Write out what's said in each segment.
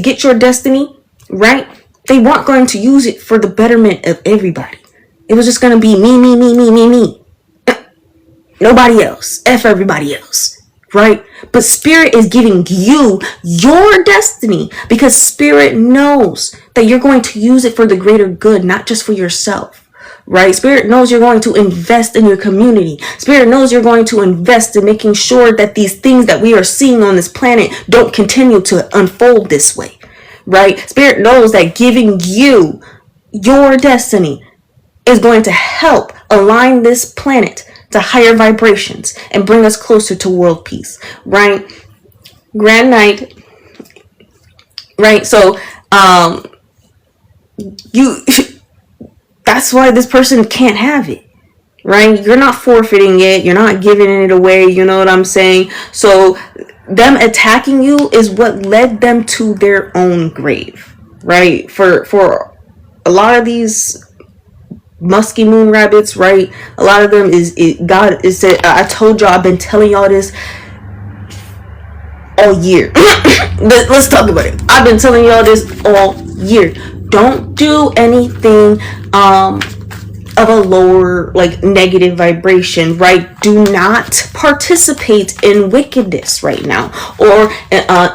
get your destiny, right? They weren't going to use it for the betterment of everybody. It was just going to be me. Nobody else. F everybody else. Right? But Spirit is giving you your destiny because Spirit knows that you're going to use it for the greater good, not just for yourself. Right? Spirit knows you're going to invest in your community. Spirit knows you're going to invest in making sure that these things that we are seeing on this planet don't continue to unfold this way. Right? Spirit knows that giving you your destiny is going to help align this planet to higher vibrations and bring us closer to world peace. Right? Grand night. Right? So, that's why this person can't have it. Right? You're not forfeiting it. You're not giving it away. You know what I'm saying? So them attacking you is what led them to their own grave. Right? For a lot of these musky moon rabbits, right? A lot of them God is said, I told y'all, I've been telling y'all this all year. Let's talk about it. I've been telling y'all this all year. Don't do anything of a lower, like, negative vibration, right? Do not participate in wickedness right now, or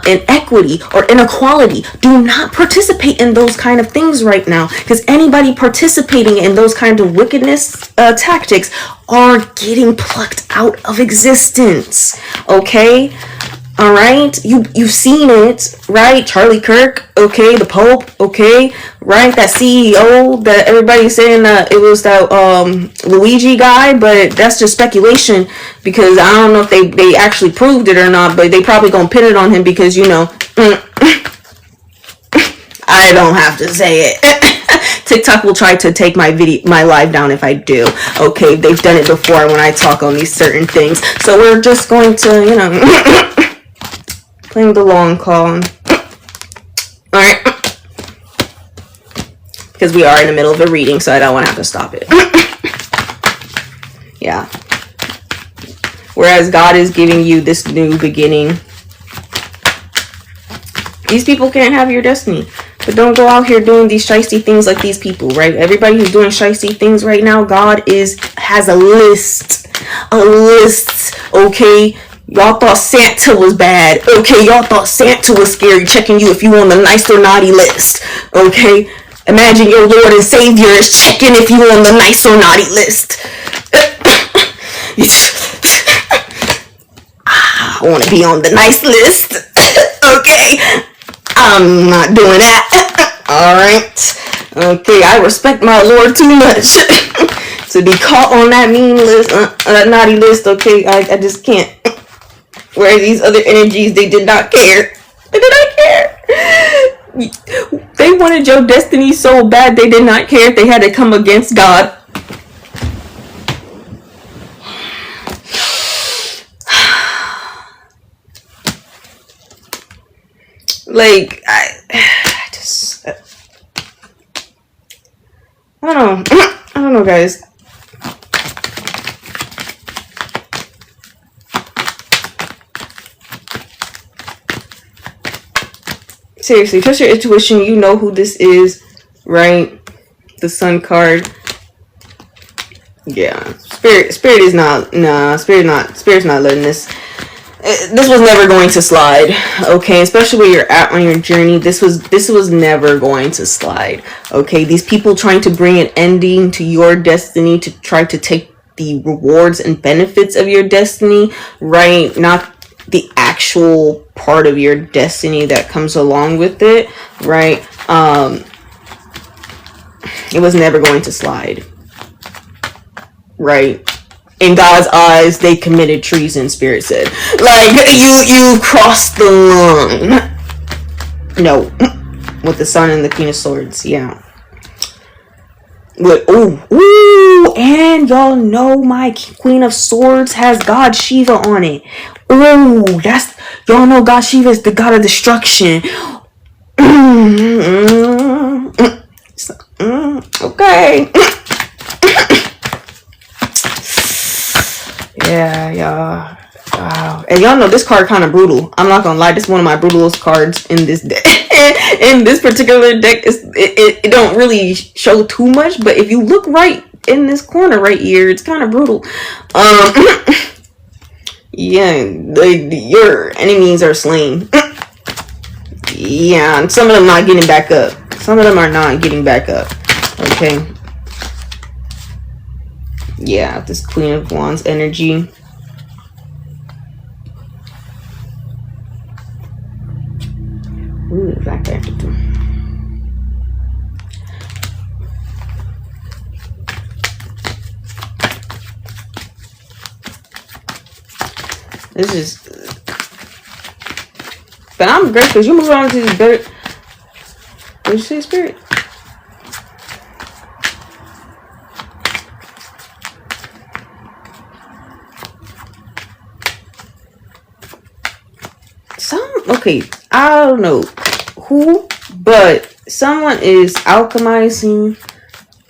inequity or inequality. Do not participate in those kind of things right now, because anybody participating in those kind of wickedness tactics are getting plucked out of existence. Okay? All right, you've seen it, right? Charlie Kirk, okay, the Pope, okay, right? That CEO that everybody's saying that it was that Luigi guy, but that's just speculation because I don't know if they actually proved it or not. But they probably gonna pin it on him because I don't have to say it. TikTok will try to take my live down if I do. Okay, they've done it before when I talk on these certain things. So we're just going to, playing the long call. Alright. Because we are in the middle of a reading, so I don't want to have to stop it. Yeah. Whereas God is giving you this new beginning. These people can't have your destiny. But don't go out here doing these shysty things like these people, right? Everybody who's doing shysty things right now, God has a list. A list, okay? Y'all thought Santa was bad. Okay, y'all thought Santa was scary, checking you if you on the nice or naughty list. Okay? Imagine your Lord and Savior is checking if you on the nice or naughty list. I want to be on the nice list. Okay? I'm not doing that. Alright? Okay, I respect my Lord too much to be caught on that mean list, that naughty list. Okay? I just can't. Where these other energies, they did not care. They did not care. They wanted your destiny so bad, they did not care if they had to come against God. Like, I don't know. I don't know, guys. Seriously, trust your intuition. You know who this is, right? The Sun card. Yeah, Spirit's not letting this. This was never going to slide, okay? Especially where you're at on your journey. This was never going to slide, okay? These people trying to bring an ending to your destiny, to try to take the rewards and benefits of your destiny, right? Not the actual part of your destiny that comes along with it, right? It was never going to slide, right? In God's eyes, they committed treason, Spirit said. Like, you crossed the line. No. With the Sun and the Queen of Swords, yeah. But, ooh, and y'all know my Queen of Swords has God Shiva on it. Ooh, y'all know God Shiva is the god of destruction. Okay. Yeah, y'all. Wow. And y'all know this card kind of brutal. I'm not gonna lie, this is one of my brutalest cards in this deck. in this particular deck, it don't really show too much, but if you look right in this corner right here, it's kind of brutal. Yeah, your enemies are slain. Yeah, and some of them not getting back up. Some of them are not getting back up. Okay. Yeah, this Queen of Wands energy. Ooh, back there. This is, but I'm great because you move on to this better. What did you say, Spirit? Okay, I don't know who, but someone is alchemizing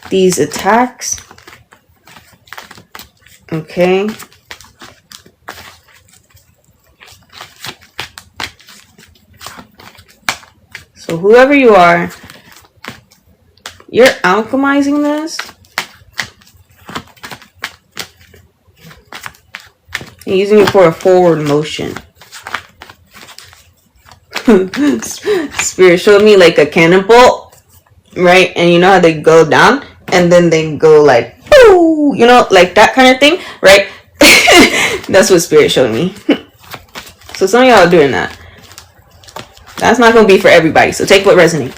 these attacks. Okay. So whoever you are, you're alchemizing this. And using it for a forward motion. Spirit showed me like a cannonball, right? And you know how they go down and then they go like, boo, you know, like that kind of thing, right? That's what Spirit showed me. So some of y'all are doing that. That's not going to be for everybody, so take what resonates.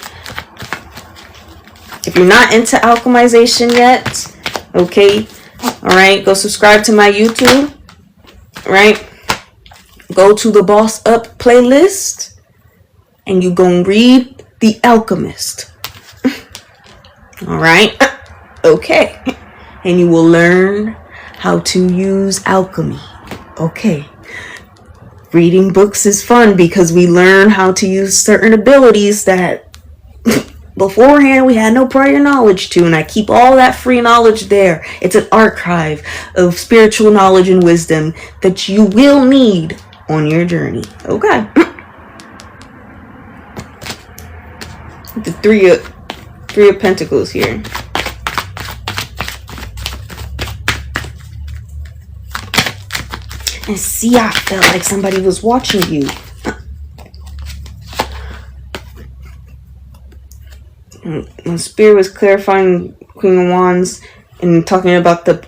If you're not into alchemization yet, okay, all right, go subscribe to my YouTube, right? Go to the Boss Up playlist. And you gonna read The Alchemist. Alright? Okay. And you will learn how to use alchemy. Okay. Reading books is fun because we learn how to use certain abilities that beforehand we had no prior knowledge to. And I keep all that free knowledge there. It's an archive of spiritual knowledge and wisdom that you will need on your journey. Okay. The three of Pentacles here. And see, I felt like somebody was watching you. When Spirit was clarifying Queen of Wands and talking about the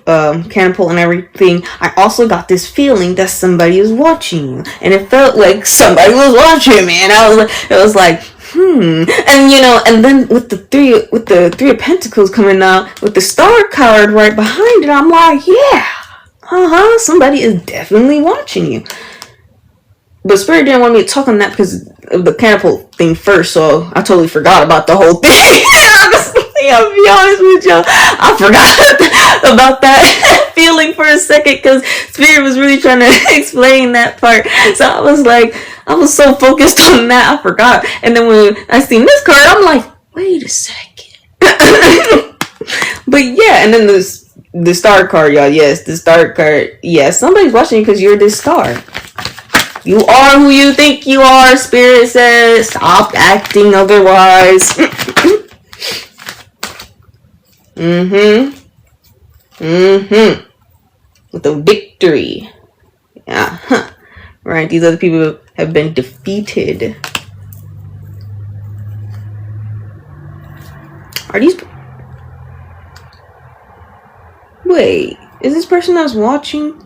catapult and everything, I also got this feeling that somebody was watching you, and it felt like somebody was watching me, and it was like. And you know, and then with the three of Pentacles coming out with the Star card right behind it, I'm like, yeah, somebody is definitely watching you. But Spirit didn't want me to talk on that because of the catapult thing first, so I totally forgot about the whole thing. I'll be honest with y'all, I forgot about that feeling for a second because Spirit was really trying to explain that part. So I was like, I was so focused on that, I forgot. And then when I seen this card, I'm like, wait a second. But yeah, and then the Star card, y'all. Yes, the Star card. Yes, somebody's watching you because you're this star. You are who you think you are, Spirit says. Stop acting otherwise. With a victory. Yeah. Right, these other people have been defeated. Are these... Wait, is this person that's watching?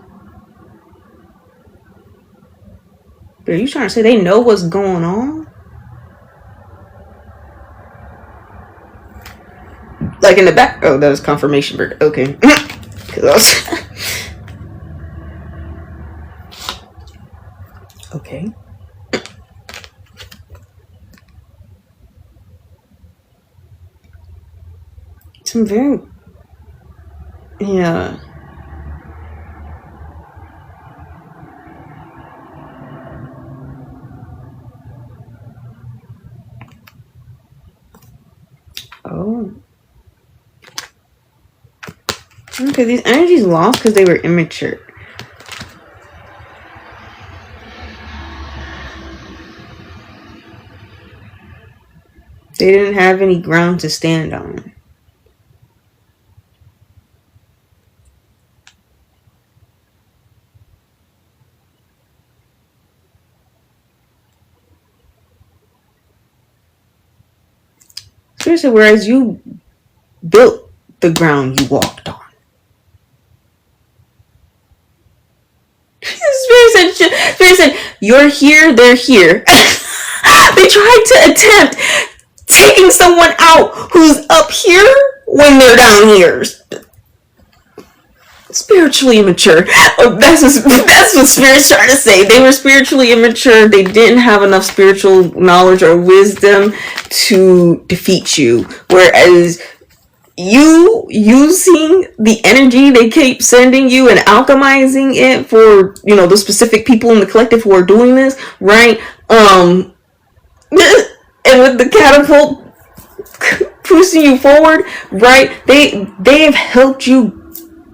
Are you trying to say they know what's going on? Like in the back? Oh, that was confirmation. Okay. Okay. Some very... Yeah. Oh. Okay, these energies lost because they were immature. They didn't have any ground to stand on. Seriously, whereas you built the ground you walked on. Spirit said, you're here, they're here. They tried to attempt taking someone out who's up here when they're down here. Spiritually immature. That's what Spirit's trying to say. They were spiritually immature. They didn't have enough spiritual knowledge or wisdom to defeat you. Whereas you using the energy they keep sending you and alchemizing it for, the specific people in the collective who are doing this, right? And with the catapult pushing you forward, right? They've helped you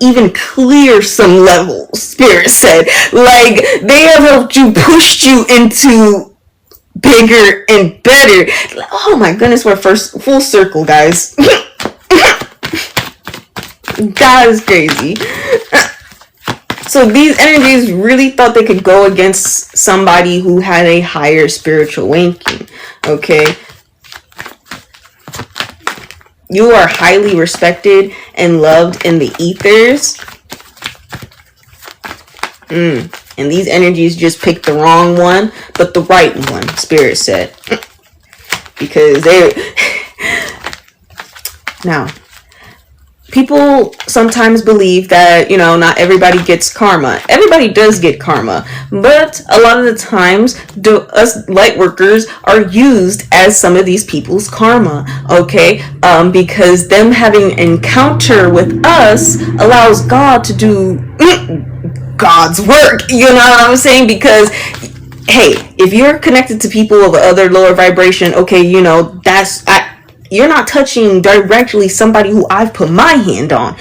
even clear some levels, Spirit said. Like, they have helped you, pushed you into bigger and better. Oh my goodness, we're first full circle, guys. God is crazy. So these energies really thought they could go against somebody who had a higher spiritual ranking. Okay. You are highly respected and loved in the ethers. And these energies just picked the wrong one, but the right one, Spirit said. Because now, people sometimes believe that, not everybody gets karma. Everybody does get karma. But a lot of the times, us light workers are used as some of these people's karma. Okay? Because them having an encounter with us allows God to do God's work. You know what I'm saying? Because, hey, if you're connected to people of other lower vibration, okay, you're not touching directly somebody who I've put my hand on.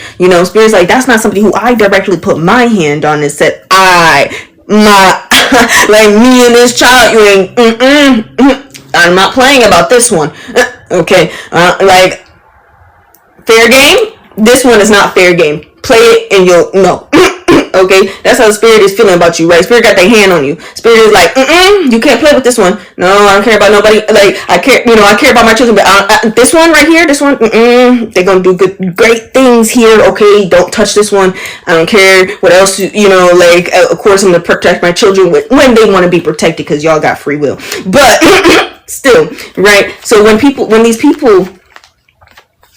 Spirit's like, that's not somebody who I directly put my hand on and said, like me and this child, you ain't, I'm not playing about this one. Okay, like, fair game? This one is not fair game. Play it and you'll know. Okay, that's how the Spirit is feeling about you, right? Spirit got their hand on you. Spirit is like, you can't play with this one. No, I don't care about nobody. Like, I care about my children, but this one right here, this one, they're gonna do great things here. Okay, don't touch this one. I don't care what else, like, of course I'm gonna protect my children when they want to be protected, because y'all got free will. But still, right? So when these people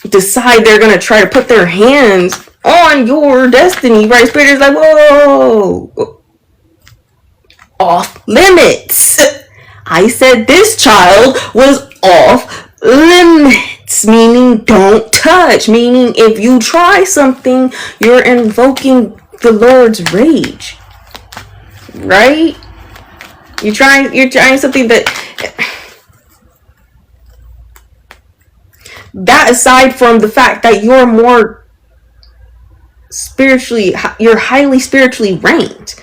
decide they're gonna try to put their hands on your destiny, right? Spirit is like, whoa, off limits. I said this child was off limits, meaning don't touch, meaning if you try something, you're invoking the Lord's rage, right? You're trying something that aside from the fact that you're you're highly spiritually ranked.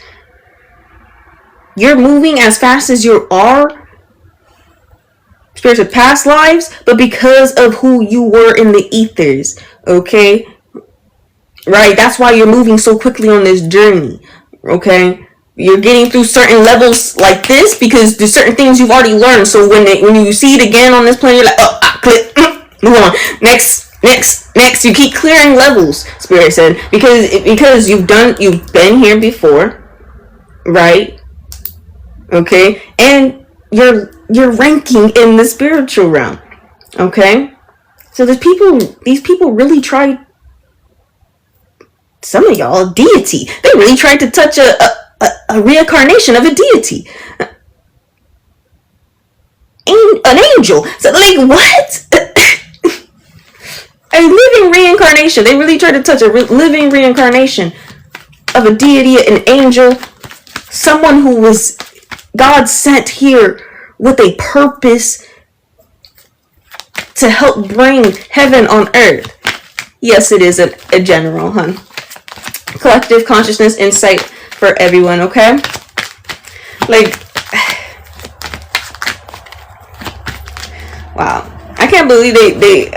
You're moving as fast as you are, spirits of past lives, but because of who you were in the ethers, okay? Right? That's why you're moving so quickly on this journey, okay? You're getting through certain levels like this because there's certain things you've already learned. So when you see it again on this plane, you're like, click, move on, next. You keep clearing levels, Spirit said, because you've been here before, right? Okay, and you're ranking in the spiritual realm. Okay, so these people really tried. Some of y'all, deity. They really tried to touch a reincarnation of a deity, an angel. So like what? A living reincarnation. They really tried to touch a living reincarnation of a deity, an angel, someone who was God sent here with a purpose to help bring heaven on earth. Yes, it is a general, hun. Collective consciousness insight for everyone, okay? Like, wow. I can't believe they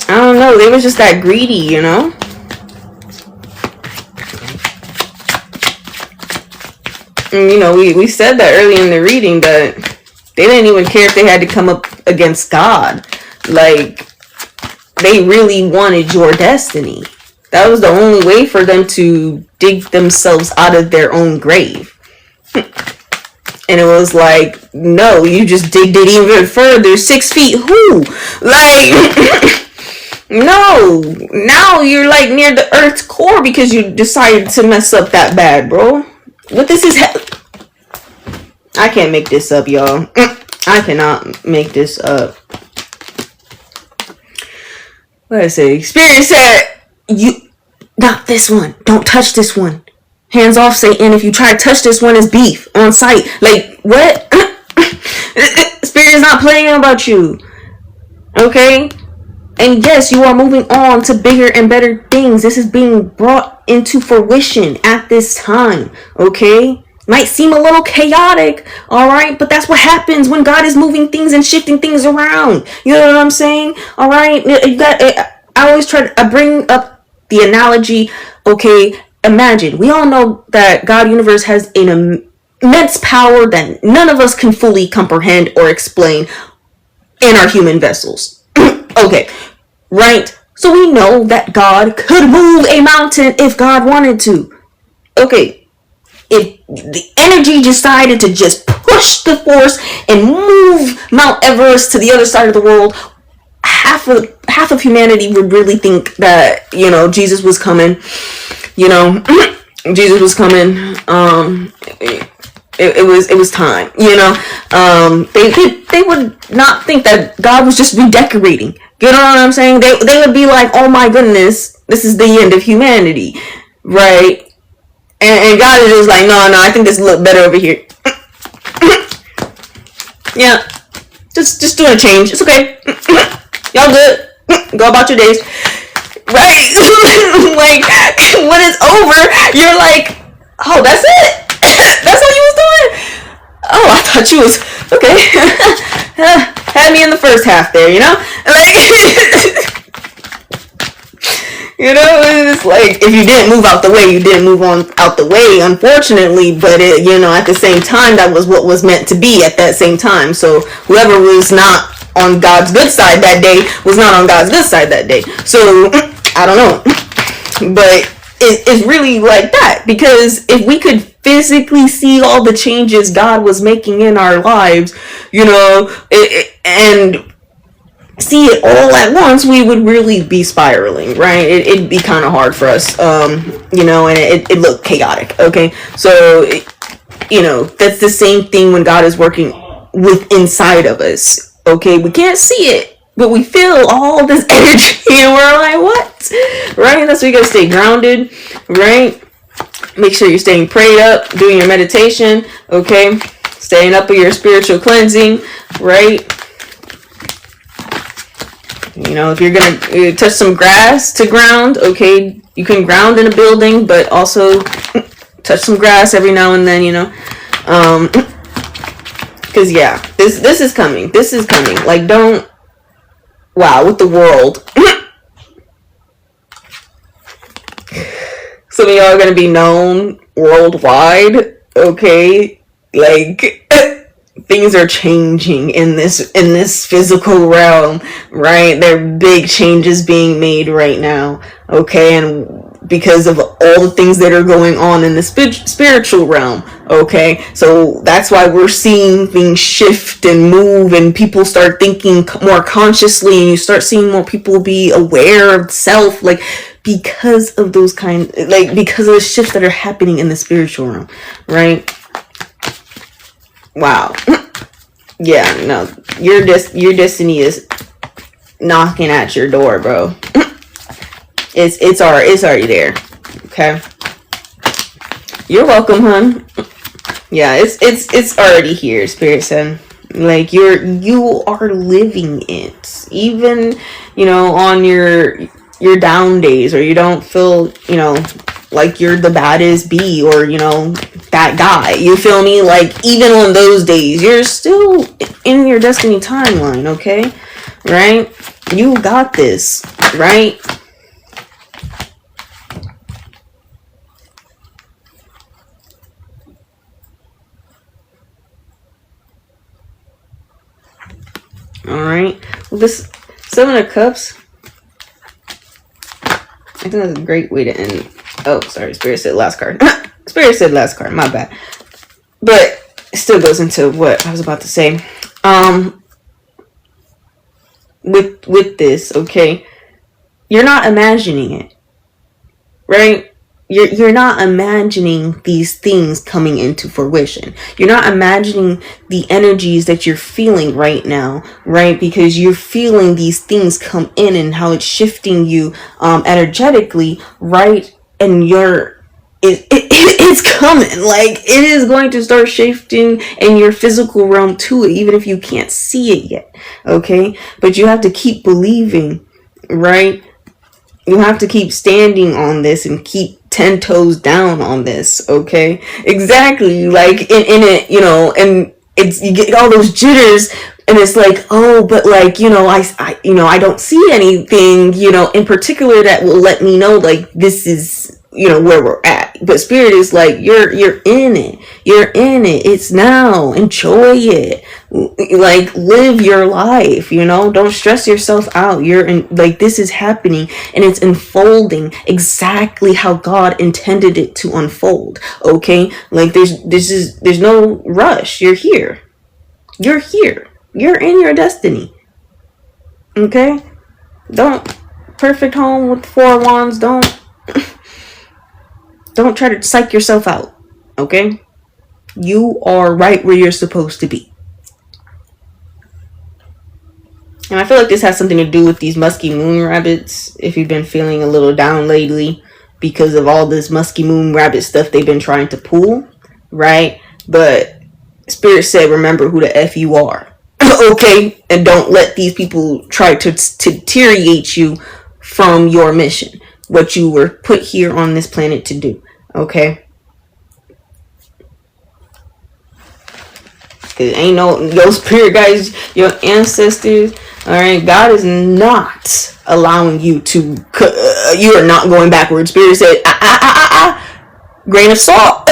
I don't know, they were just that greedy, you know? And, you know, we said that early in the reading that they didn't even care if they had to come up against God. Like, they really wanted your destiny. That was the only way for them to dig themselves out of their own grave. And it was like, no, you just digged it even further. 6 feet, who? Like, no. Now you're like near the earth's core because you decided to mess up that bad, bro. What this is... I can't make this up, y'all. I cannot make this up. What did I say? Spirit said, you... Not this one. Don't touch this one. Hands off, Satan. If you try to touch this one, it's beef on sight. Like, what? Spirit is not playing about you. Okay? And yes, you are moving on to bigger and better things. This is being brought into fruition at this time. Okay? Might seem a little chaotic, alright? But that's what happens when God is moving things and shifting things around. You know what I'm saying? Alright? I always try to bring up the analogy, okay? Imagine, we all know that God universe has an immense power that none of us can fully comprehend or explain in our human vessels. Okay, right? So we know that God could move a mountain if God wanted to. Okay, if the energy decided to just push the force and move Mount Everest to the other side of the world, half of humanity would really think that, you know, Jesus was coming. You know, Jesus was coming. It was time. You know, they would not think that God was just redecorating. You know what I'm saying? They would be like, oh my goodness, this is the end of humanity, right? And God is just like, no, I think this look better over here. Yeah, just doing a change. It's okay. Y'all good? Go about your days. Right? Like, when it's over, you're like, oh, that's it? That's all you was doing? Oh, I thought you was, okay. Had me in the first half there, you know? Like, you know, it's like, if you didn't move out the way, you didn't move on out the way, unfortunately, but it, you know, at the same time, that was what was meant to be at that same time. So whoever was not on God's good side that day was not on God's good side that day. So I don't know, but it's really like that, because if we could physically see all the changes God was making in our lives, you know, and see it all at once, we would really be spiraling, right? It'd be kind of hard for us, you know, and it looked chaotic. Okay, so you know, that's the same thing when God is working with inside of us. Okay, we can't see it, but we feel all this energy and we're like, what? Right? That's why you gotta stay grounded, right? Make sure you're staying prayed up, doing your meditation, okay? Staying up with your spiritual cleansing, right? You know, if you're gonna touch some grass to ground, okay, you can ground in a building, but also touch some grass every now and then, you know? Because yeah, this is coming. This is coming. Like, don't... Wow, with the world. Some of y'all are gonna be known worldwide. Okay, like things are changing in this physical realm, right? There are big changes being made right now. Okay, and because of all the things that are going on in the spiritual realm. Okay, so that's why we're seeing things shift and move, and people start thinking more consciously, and you start seeing more people be aware of self, like because of those because of the shifts that are happening in the spiritual realm, right? Wow. Yeah, no, your destiny is knocking at your door, bro. It's already there. Okay. You're welcome, hun. Yeah, it's already here, Spirit said. Like you are living it. Even, you know, on your down days, or you don't feel, you know, like you're the baddest bee, or that guy. You feel me? Like, even on those days, you're still in your destiny timeline, okay? Right? You got this, right? Alright. Well, this Seven of Cups, I think that's a great way to end. Oh, sorry. Spirit said last card. Spirit said last card. My bad. But it still goes into what I was about to say. With this, okay, you're not imagining it, right? You're not imagining these things coming into fruition. You're not imagining the energies that you're feeling right now, right? Because you're feeling these things come in and how it's shifting you energetically, right? And it's coming. Like, it is going to start shifting in your physical realm too, even if you can't see it yet, okay? But you have to keep believing, right? You have to keep standing on this and keep 10 toes down on this, okay? Exactly. Like, in it, and you get all those jitters, and it's like, oh, but like, I don't see anything, in particular that will let me know, like, this is, where we're at. But Spirit is like, you're in it. You're in it. It's now. Enjoy it. Like, live your life, don't stress yourself out. You're in, like, this is happening, and it's unfolding exactly how God intended it to unfold, okay? Like, there's no rush. You're here. You're here. You're in your destiny, okay? Don't perfect home with 4 wands. Don't try to psych yourself out, okay? You are right where you're supposed to be. And I feel like this has something to do with these musky moon rabbits. If you've been feeling a little down lately because of all this musky moon rabbit stuff they've been trying to pull, right? But Spirit said, remember who the F you are, okay? And don't let these people try to deteriorate you from your mission, what you were put here on this planet to do, okay? Because ain't your spirit guys, your ancestors, all right? God is not allowing you to, you are not going backwards. Spirit said, grain of salt.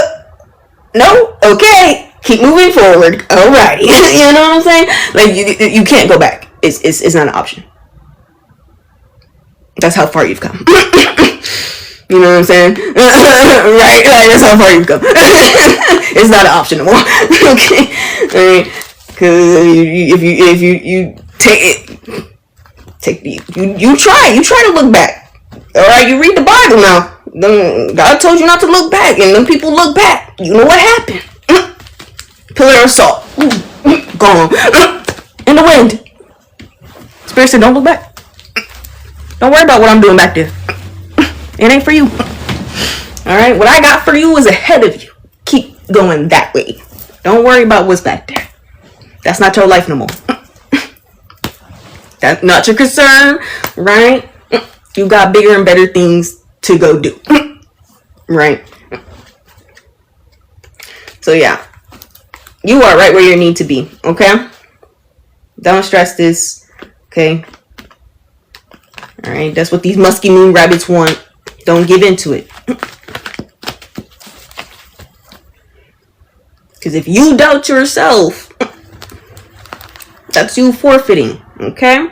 No? Okay. Keep moving forward. All right. You know what I'm saying? Like, you can't go back. It's not an option. That's how far you've come. You know what I'm saying? Right? That's how far you've come. It's not an option anymore. Okay? Alright? Because if you you try to look back. Alright? You read the Bible now. God told you not to look back, and then people look back. You know what happened? Pillar of salt. Gone. In the wind. Spirit said, don't look back. Don't worry about what I'm doing back there. It ain't for you. Alright? What I got for you is ahead of you. Keep going that way. Don't worry about what's back there. That's not your life no more. That's not your concern. Right? You got bigger and better things to go do. Right? So yeah. You are right where you need to be. Okay? Don't stress this. Okay? Alright? That's what these musky moon rabbits want. Don't give into it. Because if you doubt yourself, that's you forfeiting. Okay?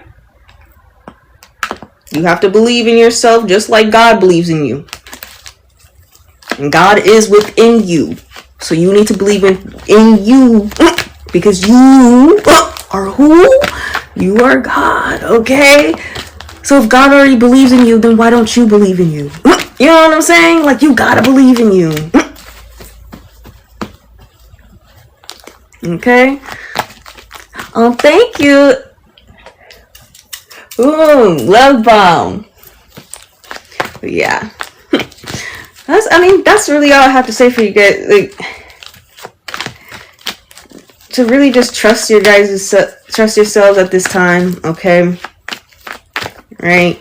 You have to believe in yourself just like God believes in you. And God is within you. So you need to believe in you. Because you are who? You are God. Okay? So if God already believes in you, then why don't you believe in you? You know what I'm saying? Like, you gotta believe in you. Okay? Thank you. Ooh, love bomb. But yeah. That's really all I have to say for you guys. Like, to really just trust yourselves at this time, okay? Right?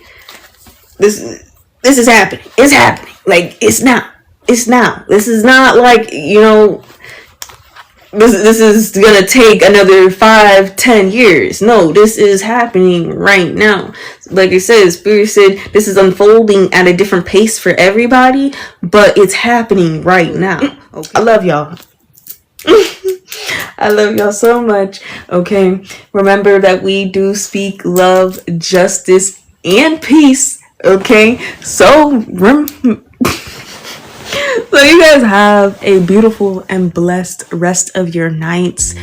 This is happening. It's happening. Like, it's now. It's now. This is not like, this is gonna take another 5-10 years. No, this is happening right now. Like I said, Spirit said this is unfolding at a different pace for everybody, but it's happening right now. Okay. I love y'all. I love y'all so much. Okay, remember that we do speak love, justice, and peace. Okay, so so you guys have a beautiful and blessed rest of your nights.